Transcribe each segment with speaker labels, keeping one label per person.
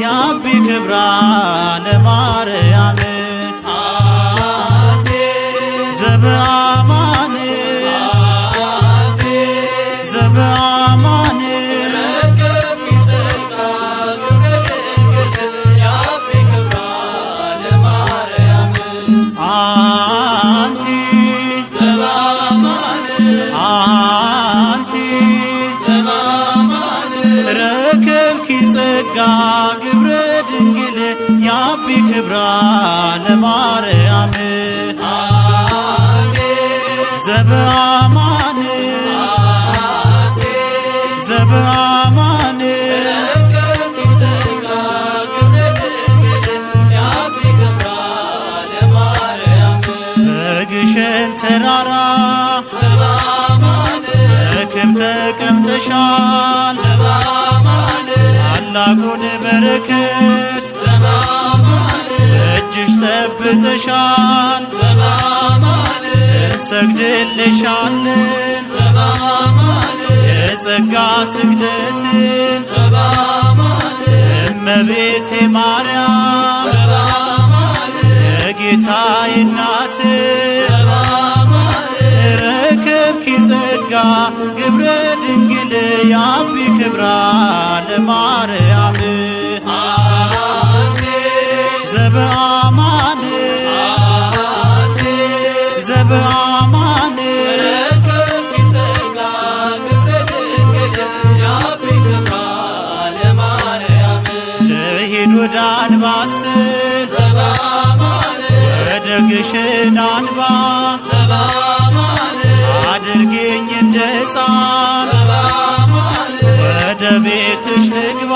Speaker 1: ያቢ ክብራ ለማርያም
Speaker 2: አንቲ
Speaker 1: ዘበአማን
Speaker 2: አንቲ
Speaker 1: ዘበአማን
Speaker 2: ረከብኪ ጸጋ ገብረ ያቢ ክብራ ለማርያም
Speaker 1: አንቲ
Speaker 2: ዘበአማን
Speaker 1: አንቲ
Speaker 2: ዘበአማን
Speaker 1: ረከብኪ ጸጋ ግብረ ድንግል ያቢ ክብራ ለማርያም
Speaker 2: አንቲ
Speaker 1: ዘበአማን
Speaker 2: አንቲ
Speaker 1: ዘበአማን
Speaker 2: ረከብኪ ጸጋ ገብረ ያቢ ክብራ ለማርያም
Speaker 1: በግሸን ተራራ
Speaker 2: ዘበአማን
Speaker 1: በክብ ተቀምጠሻል
Speaker 2: ዘበአማን
Speaker 1: ታላቁን በረከት
Speaker 2: ዘበአማን
Speaker 1: እጅሽ ጠብተሻል
Speaker 2: ዘበአማን
Speaker 1: እንሰግድልሻለን
Speaker 2: ዘበአማን
Speaker 1: የጸጋ ስግደትን
Speaker 2: ዘበአማን
Speaker 1: እመቤቴ ማርያም
Speaker 2: ዘበአማን
Speaker 1: የጌታዬ እናት
Speaker 2: ዘበአማን
Speaker 1: ረከብኪ ጸጋ ግብረ ድንግል ያቢ ክብራ ለማርያም
Speaker 2: አንቲ
Speaker 1: ዘበአማን
Speaker 2: አንቲ
Speaker 1: ዘበአማን
Speaker 2: ረከብኪ ጸጋ ገብረ ድንግል ያቢ ክብራ ለማርያም
Speaker 1: ልሂድ ወደ አንባስል
Speaker 2: ዘበአማን
Speaker 1: ወደ ግሽን አንባ
Speaker 2: ዘበአማን
Speaker 1: አድርጌኝ እንደ ሕፃን
Speaker 2: ዘበአማን
Speaker 1: ወደ ቤትሽ ልግባ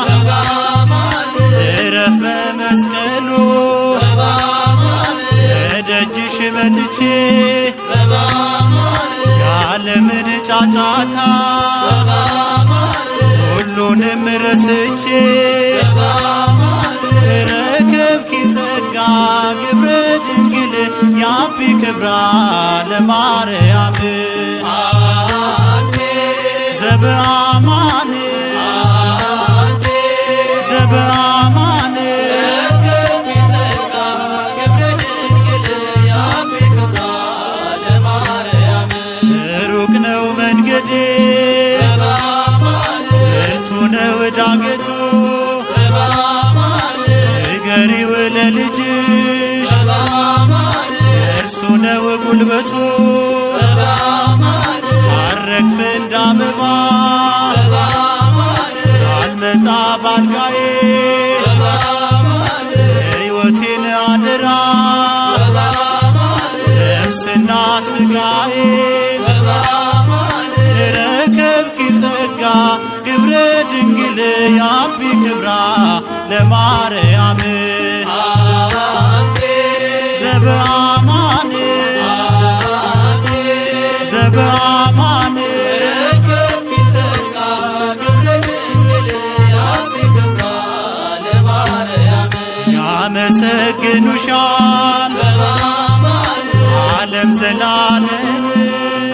Speaker 2: ዘበአማን
Speaker 1: እረፍ በመስቀሉ
Speaker 2: ዘበአማን
Speaker 1: እደጅሽ መጥቼ
Speaker 2: ዘበአማን
Speaker 1: ያለምን ጫጫታ
Speaker 2: ዘበአማን
Speaker 1: ሁሉንም ረስቼ
Speaker 2: ዘበአማን
Speaker 1: ረከብኪ ጸጋ ግብረ ድንግል ያቢ ክብራ ለማርያም
Speaker 2: አንቲ
Speaker 1: ዘበአማን
Speaker 2: አንቲ
Speaker 1: ዘበአማን
Speaker 2: ረከብኪ ጸጋ ገብረ ድንግል ያቢ ክብራ ለማርያም
Speaker 1: ሩቅ ነው መንገዴ
Speaker 2: ዘበአማን
Speaker 1: ብርቱ ነው ዳገቱ
Speaker 2: ዘበአማን
Speaker 1: ንገሪው ለልጅሽ
Speaker 2: ዘበአማን
Speaker 1: እርሱ ነው ጉልበቱ
Speaker 2: ዘበአማን
Speaker 1: ሳረግፍ እንደ አበባ
Speaker 2: ዘበአማን
Speaker 1: ሳልመጣ ባልጋዬ
Speaker 2: ዘበአማን
Speaker 1: ሕይወቴን አደራ
Speaker 2: ዘበአማን
Speaker 1: ነፍስና ሥጋዬ
Speaker 2: ዘበአማን
Speaker 1: ረከብኪ ጸጋ ግብረ ድንግል ያቢ ክብራ ለማርያም
Speaker 2: አንቲ
Speaker 1: ዘበአማን
Speaker 2: አንቲ
Speaker 1: ዘበአማን
Speaker 2: ረከብኪ ጸጋ ገብረ ድንግል ያቢ ክብራ ለማርያም
Speaker 1: ያመሰግኑሻል
Speaker 2: ዘበአማን
Speaker 1: ዓለም ዘላለም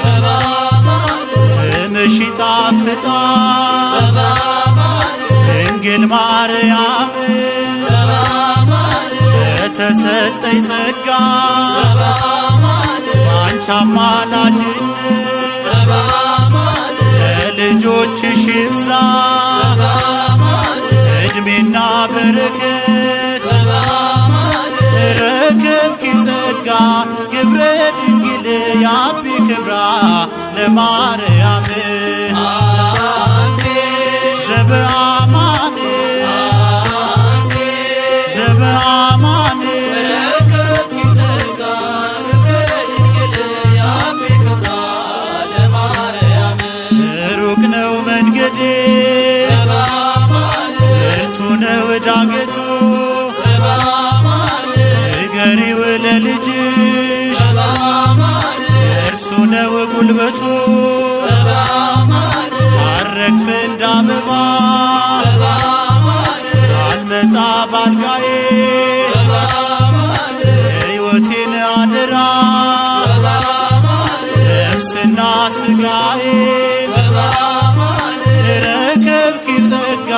Speaker 2: ዘበአማን
Speaker 1: ስምሽ ይጣፍጣል
Speaker 2: ዘበአማን
Speaker 1: ድንግል ማርያም
Speaker 2: ዘበአማን
Speaker 1: ለተሰጠኝ ጸጋ
Speaker 2: ዘበአማን
Speaker 1: አንቺ አማላጅነት
Speaker 2: ዘበአማን
Speaker 1: ለልጆችሽ ይብዛ
Speaker 2: ዘበአማን
Speaker 1: ዕድሜና በረከት
Speaker 2: ዘበአማን
Speaker 1: ረከብኪ ጸጋ ግብረ ድንግል ያቢ ክብራ ለማርያም
Speaker 2: አንቲ
Speaker 1: ዘበአማን
Speaker 2: አንቲ
Speaker 1: ዘበአማን
Speaker 2: ረከብኪ ጸጋ ገብረ ድንግል ያቢ ክብራ ለማርያም
Speaker 1: ውበቱ
Speaker 2: ዘበአማን
Speaker 1: ሳረግፍ እንዳበባ
Speaker 2: ዘበአማን
Speaker 1: ሳልመጣ ባልጋዬ
Speaker 2: ዘበአማን
Speaker 1: ሕይወቴን አደራ
Speaker 2: ዘበአማን
Speaker 1: ነፍስና ሥጋዬ
Speaker 2: ዘበአማን
Speaker 1: ረከብኪ ጸጋ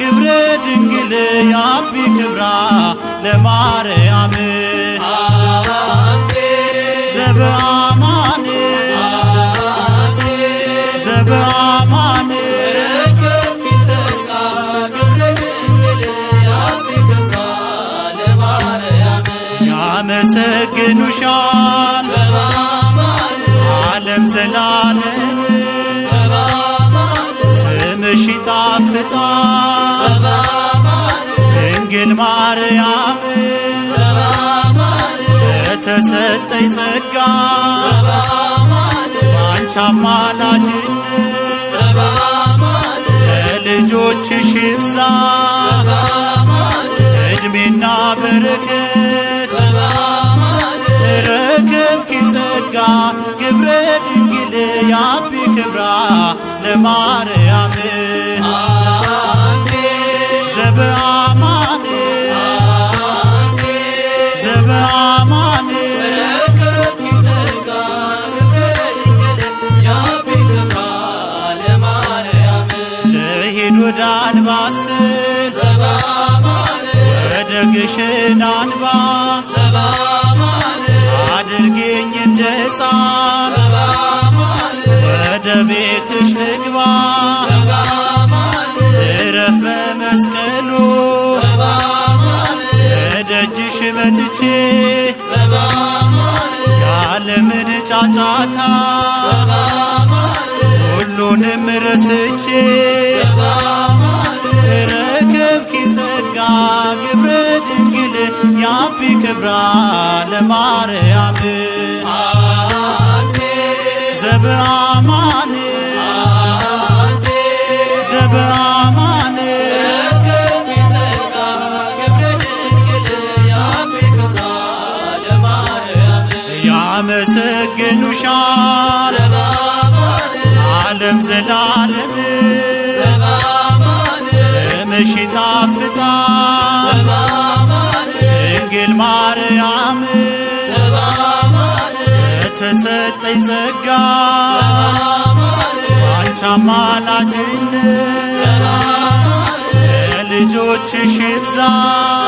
Speaker 1: ግብረ ድንግል ያቢ ክብራ ለማርያም
Speaker 2: አንቲ
Speaker 1: ዘበአማን
Speaker 2: አንቲ
Speaker 1: ዘበአማን
Speaker 2: ረከብኪ ጸጋ ግብረ ድንግል ያቢ ክብራ ለማርያም
Speaker 1: ያመሰግኑሻል
Speaker 2: ዘበአማን
Speaker 1: ዓለም ዘላለም
Speaker 2: ዘበአማን
Speaker 1: ስምሽ ይጣፍጣል
Speaker 2: ዘበአማን
Speaker 1: ድንግል ማርያም
Speaker 2: ዘበአማን
Speaker 1: ለተሰጠኝ ጸጋ
Speaker 2: ዘበአማን
Speaker 1: አንቺ አማላጅነት
Speaker 2: ዘበአማን
Speaker 1: ለልጆችሽ ይብዛ
Speaker 2: ዘበአማን
Speaker 1: ዕድሜና በረከት
Speaker 2: ዘበአማን
Speaker 1: ረከብኪ ጸጋ ግብረ ድንግል ያቢ ክብራ ለማርያም
Speaker 2: አንቲ
Speaker 1: ዘበአማን
Speaker 2: አንቲ
Speaker 1: ዘበአማን
Speaker 2: ረከብኪ ጸጋ ግብረ ድንግል ያቢ ክብራ ለማርያም
Speaker 1: ልሂድ ወደ አንባስል
Speaker 2: ዘበአማን
Speaker 1: ወደ ግሽን አንባ
Speaker 2: ዘበአማን
Speaker 1: አድርጌኝ እንደ ሕፃን
Speaker 2: ዘበአማን
Speaker 1: ወደ ቤትሽ ልግባ
Speaker 2: ዘበአማን
Speaker 1: እረፍ በመስቀሉ
Speaker 2: ዘበአማን
Speaker 1: እደጅሽ መጥቼ
Speaker 2: ዘበአማን
Speaker 1: ያለምን ጫጫታ
Speaker 2: ዘበአማን
Speaker 1: ሁሉንም ረስቼ
Speaker 2: ዘበአማን
Speaker 1: ረከብኪ ጸጋ ግብረ ድንግል ያቢ ክብራ ለማርያም
Speaker 2: አንቲ
Speaker 1: ዘበአማን
Speaker 2: አንቲ
Speaker 1: ዘበአማን
Speaker 2: ረከብኪ ጸጋ ግብረ ድንግል ያቢ ክብራ ለማርያም
Speaker 1: ያመሰግኑሻል
Speaker 2: ዘበአማን
Speaker 1: ዓለም ዘላለም
Speaker 2: ዘበአማን
Speaker 1: ስምሽ ይጣፍጣል
Speaker 2: ዘበአማን
Speaker 1: ድንግል ማርያም
Speaker 2: ዘበአማን
Speaker 1: ለተሰጠኝ ጸጋ
Speaker 2: ዘበአማን
Speaker 1: አንቺ አማላጅነት
Speaker 2: ዘበአማን
Speaker 1: ለልጆችሽ ይብዛ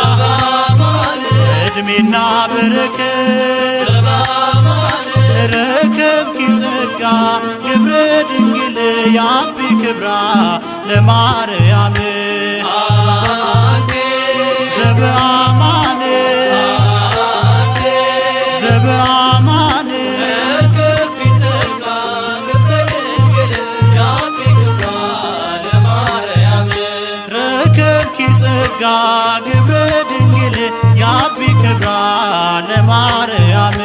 Speaker 2: ዘበአማን
Speaker 1: ዕድሜና በረከት
Speaker 2: ዘበአማን
Speaker 1: ረከብኪ ጸጋ ግብረ ድንግል ያቢ ክብራ ለማርያም
Speaker 2: አንቲ
Speaker 1: ዘበአማን
Speaker 2: አንቲ
Speaker 1: ዘበአማን
Speaker 2: ረከብኪ ጸጋ ግብረ ድንግል ያቢ ክብራ ለማርያም
Speaker 1: ረከብኪ ጸጋ ግብረ ድንግል ያቢ ክብራ ለማርያም